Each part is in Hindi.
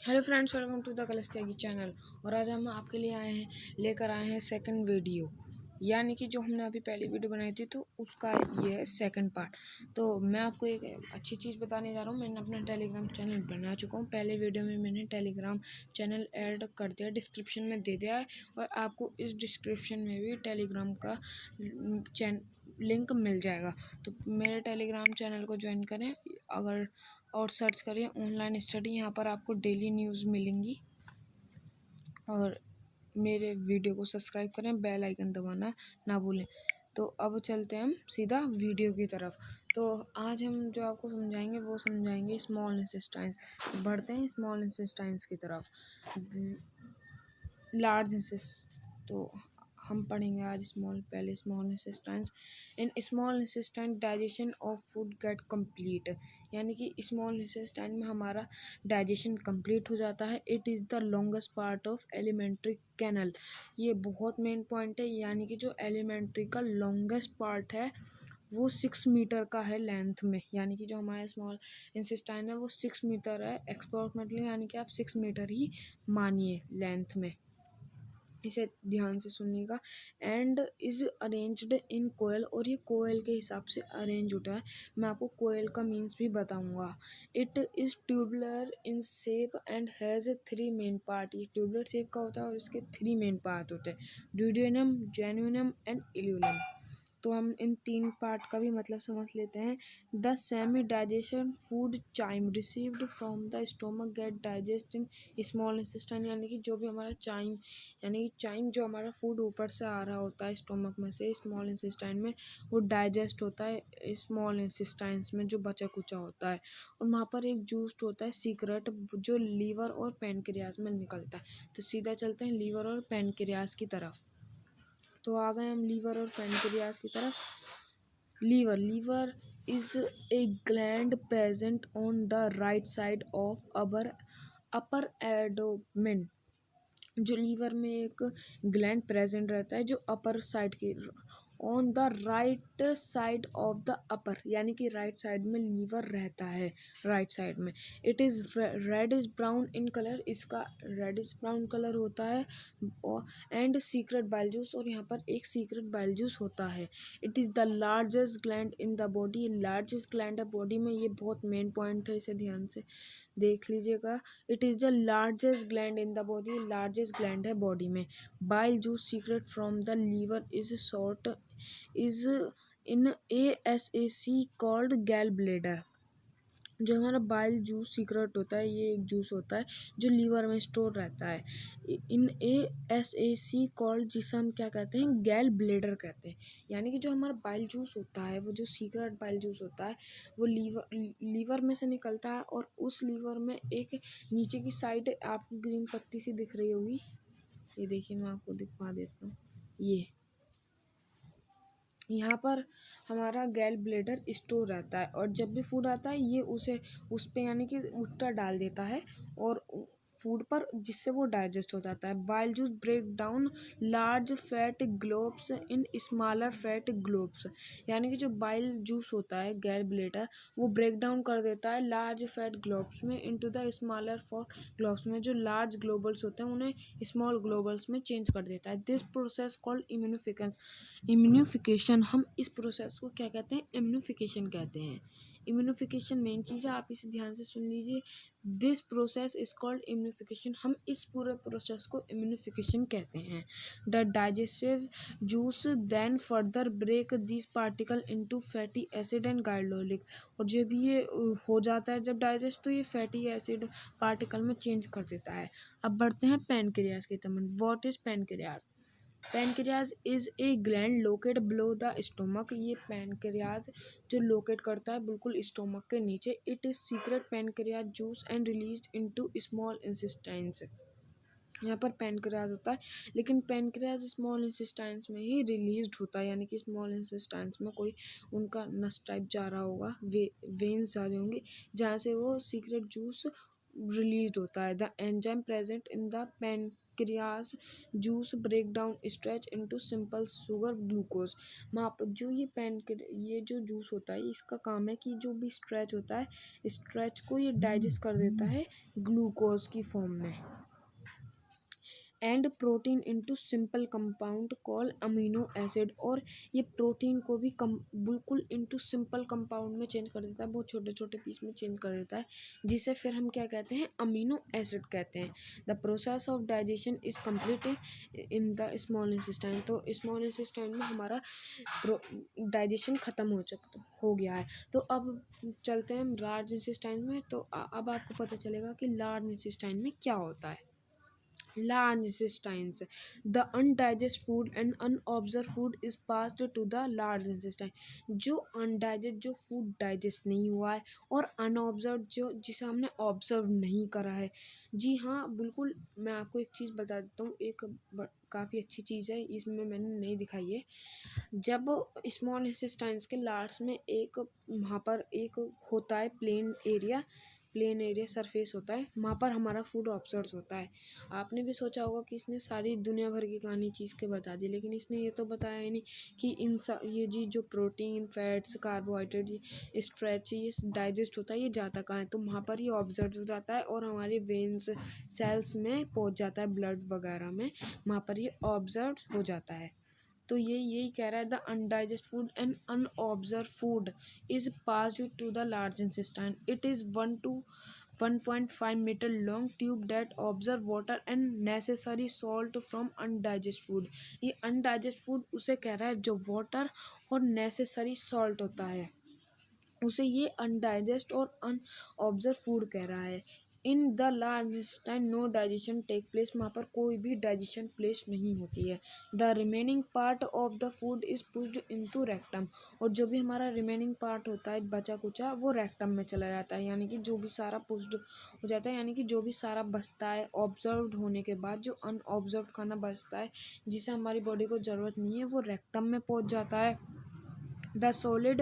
Hello friends, welcome to the Kalash Tyagi channel. और आज हम आपके लिए लेकर आए हैं सेकंड वीडियो, यानी कि जो हमने अभी पहली वीडियो बनाई थी तो उसका ये है सेकंड पार्ट। तो मैं आपको एक अच्छी चीज़ बताने जा रहा हूँ। मैंने अपना टेलीग्राम चैनल बना चुका हूँ। पहले वीडियो में मैंने टेलीग्राम चैनल ऐड कर दिया, डिस्क्रिप्शन में दे दिया है। और आपको इस डिस्क्रिप्शन में भी टेलीग्राम का लिंक मिल जाएगा। तो मेरे टेलीग्राम चैनल को ज्वाइन करें अगर, और सर्च करें ऑनलाइन स्टडी। यहाँ पर आपको डेली न्यूज़ मिलेंगी। और मेरे वीडियो को सब्सक्राइब करें, बेल आइकन दबाना ना भूलें। तो अब चलते हैं हम सीधा वीडियो की तरफ। तो आज हम जो आपको समझाएंगे वो समझाएंगे स्मॉल इंटेस्टाइन्स। बढ़ते हैं स्मॉल इंटेस्टाइन्स की तरफ। लार्ज तो हम पढ़ेंगे आज पहले small intestines. In small intestine digestion of food get complete, यानी कि स्मॉल इंटेस्टाइन में हमारा डाइजेशन कंप्लीट हो जाता है। It is the longest part of elementary canal. ये बहुत मेन पॉइंट है, यानी कि जो एलिमेंट्री का लॉन्गेस्ट पार्ट है वो 6 मीटर का है लेंथ में। यानी कि जो हमारे स्मॉल इंटेस्टाइन है वो 6 मीटर है अप्रॉक्सीमेटली, यानी कि आप 6 मीटर ही मानिए लेंथ में। इसे ध्यान से सुनिएगा। एंड इज़ अरेंज्ड इन कोयल, और ये कोयल के हिसाब से अरेंज होता है। मैं आपको कोयल का मीन्स भी बताऊंगा। It is tubular in shape and has 3 main part. ये ट्यूबुलर शेप का होता है और इसके 3 मेन पार्ट होते हैं, ड्यूडेनम, जेनुइनम एंड इल्यूनम। तो हम इन 3 पार्ट का भी मतलब समझ लेते हैं। The semi digestion food chyme received from the stomach get digest in small intestine, यानी कि जो भी हमारा चाइम, यानी कि चाइम जो हमारा फूड ऊपर से आ रहा होता है स्टोमक में से स्मॉल इंटेस्टाइन में, वो डाइजेस्ट होता है स्मॉल इंटेस्टाइन्स में जो बचा कुचा होता है। और वहाँ पर एक जूस होता है सीक्रेट, जो लीवर और पैनक्रियाज में निकलता है। तो सीधा चलते हैं लीवर और पैनक्रियाज की तरफ। तो आ गए हम लीवर और पैनक्रियाज की तरफ। Liver is a gland present on the right side of upper abdomen. जो लीवर में एक ग्लैंड प्रेजेंट रहता है जो अपर साइड की, on the right side of the upper, यानी कि राइट साइड में लीवर रहता है, राइट साइड में। It is reddish brown in colour, इसका रेडिश ब्राउन कलर होता है। एंड सीक्रेट बाइल जूस, और यहाँ पर एक सीक्रेट बाइल जूस होता है। It is the largest gland in the body, largest gland है बॉडी में। ये बहुत मेन पॉइंट है, इसे ध्यान से देख लीजिएगा। It is the largest gland in the body, largest gland है बॉडी में। Bile juice secrete from the liver is short is in ASAC called gall bladder. जो हमारा बाइल जूस सीक्रेट होता है, ये एक जूस होता है जो लीवर में स्टोर रहता है इन ASAC कॉल्ड, जिसे हम क्या कहते हैं, गैल ब्लेडर कहते हैं। यानी कि जो हमारा बाइल जूस होता है, वो जो सीक्रेट बाइल जूस होता है वो लीवर में से निकलता है। और उस लीवर में एक नीचे की साइड आपको ग्रीन पत्ती सी दिख रही होगी, ये देखिए मैं आपको दिखा देता हूँ। ये यहाँ पर हमारा गैल ब्लेडर स्टोर रहता है, और जब भी फूड आता है ये उसे उस पे यानी कि उत्तर डाल देता है और फूड पर, जिससे वो डाइजेस्ट हो जाता है। Bile juice break down large fat globs in smaller fat globs, यानी कि जो बाइल जूस होता है गैल ब्लेडर, वो ब्रेक डाउन कर देता है लार्ज फैट ग्लोब्स में into the smaller for globs में। जो लार्ज ग्लोबल्स होते हैं उन्हें स्मॉल ग्लोबल्स में चेंज कर देता है। This process called immunification. हम इस प्रोसेस को क्या कहते हैं, इम्यूनिफिकेशन कहते हैं। इम्यूनिफिकेशन मेन चीज़ है, आप इसे ध्यान से सुन लीजिए। This process is called immunification. हम इस पूरे प्रोसेस को इम्यूनिफिकेशन कहते हैं। The digestive juice then further break this particle into fatty acid and glycolic. और जब ये हो जाता है जब डाइजेस्ट, तो ये फैटी एसिड पार्टिकल में चेंज कर देता है। अब बढ़ते हैं पैनक्रियाज की तरफ। What is pancreas? Pancreas is a gland locate below the stomach. ये पैनक्रियाज जो लोकेट करता है बिल्कुल स्टोमक के नीचे। It is secret pancreas juice and released into small intestines. यहाँ पर पैनक्रियाज होता है, लेकिन पैनक्रियाज स्मॉल इंटेस्टाइन्स में ही रिलीज्ड होता है, यानी कि स्मॉल इंटेस्टाइन्स में कोई उनका नस टाइप जा रहा होगा, वेन्स जा रहे होंगे जहाँ से वो सीक्रेट जूस रिलीज होता है। The enzyme present in the pancreas juice break down stretch into simple sugar glucose। वहाँ पर जो ये जो जूस होता है इसका काम है कि जो भी स्ट्रेच होता है स्ट्रेच को ये डाइजेस्ट कर देता है ग्लूकोज की फॉर्म में। And protein into simple compound call amino acid, और ये प्रोटीन को भी बिल्कुल इनटू सिंपल कंपाउंड में चेंज कर देता है, बहुत छोटे छोटे पीस में चेंज कर देता है, जिसे फिर हम क्या कहते हैं, अमीनो एसिड कहते हैं। The process of digestion is complete in the small intestine. तो स्मॉल इंटेस्टाइन में हमारा डाइजेशन ख़त्म हो गया है। तो अब चलते हैं हम लार्ज इंटेस्टाइन में। तो अब आपको पता चलेगा कि लार्ज इंटेस्टाइन में क्या होता है। Large intestines. The undigested food and unobserved food is passed to the large intestine। जो अनडाइजेस्ट जो फूड डाइजेस्ट नहीं हुआ है और अनऑब्जर्व जो जिसे हमने ऑब्जर्व नहीं करा है। जी हाँ, बिल्कुल। मैं आपको एक चीज़ बता देता हूँ, एक काफ़ी अच्छी चीज़ है, इसमें मैंने नहीं दिखाई है। जब स्मॉल इंटेस्टाइन्स के लार्ज में एक वहाँ पर एक होता है प्लेन एरिया सरफेस होता है, वहाँ पर हमारा फूड ऑब्जर्व होता है। आपने भी सोचा होगा कि इसने सारी दुनिया भर की कहानी चीज़ के बता दी, लेकिन इसने ये तो बताया ही नहीं कि ये जी जो प्रोटीन फैट्स कार्बोहाइड्रेट स्ट्रेच ये डाइजेस्ट होता है, ये जाता कहाँ है। तो वहाँ पर ये ऑब्जर्व हो जाता है और हमारे वेन्स सेल्स में पहुँच जाता है, ब्लड वगैरह में, वहाँ पर ये ऑब्जर्व हो जाता है। तो ये यही कह रहा है, the undigest food and unabsorbed food is passed to the large intestine. It is 1 to 1.5 meter long tube that absorb water and necessary salt from undigested food। ये undigested food उसे कह रहा है जो वाटर और नेसेसरी सॉल्ट होता है, उसे ये अनडाइजेस्ट और अनऑब्जर्व फूड कह रहा है। In the large intestine no digestion take place. वहाँ पर कोई भी डाइजेशन प्लेस नहीं होती है। The remaining part of the food is pushed into rectum. और जो भी हमारा रिमेनिंग पार्ट होता है बचा कुचा, वो रेक्टम में चला जाता है, यानी कि जो भी सारा पुश्ड हो जाता है, यानी कि जो भी सारा बचता है ऑब्जर्व्ड होने के बाद, जो अनऑब्जर्व खाना बचता है जिसे हमारी बॉडी को ज़रूरत नहीं है, वो रेक्टम में पहुँच जाता है। The solid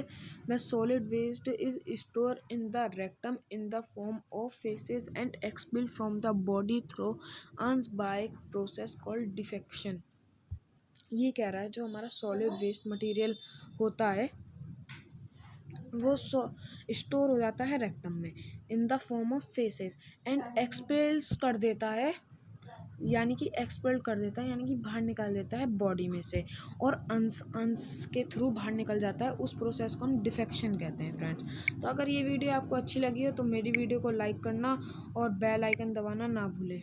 waste is stored in the rectum in the form of feces and expelled from the body through anaerobic process called defecation। ये कह रहा है जो हमारा सॉलिड वेस्ट मटेरियल होता है वो स्टोर हो जाता है रेक्टम में in the form of faces and expels कर देता है, यानी कि एक्सपेल कर देता है, यानी कि बाहर निकाल देता है बॉडी में से, और अंश के थ्रू बाहर निकल जाता है। उस प्रोसेस को हम डिफेक्शन कहते हैं फ्रेंड्स। तो अगर ये वीडियो आपको अच्छी लगी हो तो मेरी वीडियो को लाइक करना और बेल आइकन दबाना ना भूलें।